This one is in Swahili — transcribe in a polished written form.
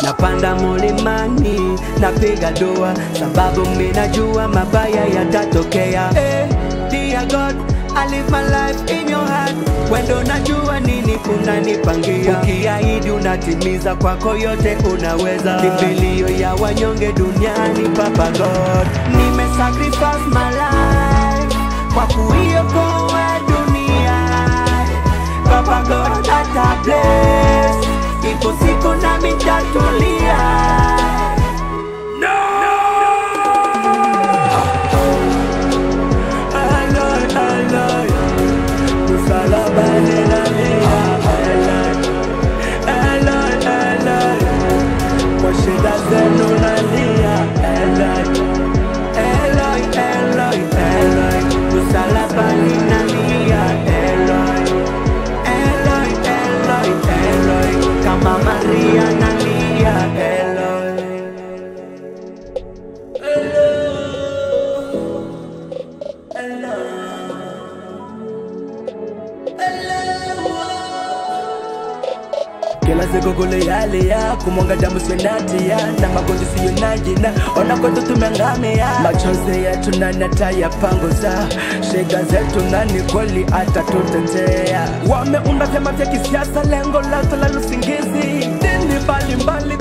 napanda mulimani, napiga dua, sababu minajua mabaya yatatokea. Dear God, I live my life in your hand. Wendo najua nini unanipangia. Ukiahidi unatimiza, kwako yote unaweza. Kimbilio ya wanyonge duniani, Papa God. Nime sacrifice my life kwa kuiokoa dunia. Papa God ata bless, ipo siku nami nitatulia. Kila siku kulialia, kumwanga damu sinatia, na magonjwa siyo na jina, ona kwetu tumengamia. Machozi yetu nani atayapanguza, shida zetu nani kweli atatutetea. Wameunda vyama vya kisiasa, lengo lao la usingizi. Dini mbalimbali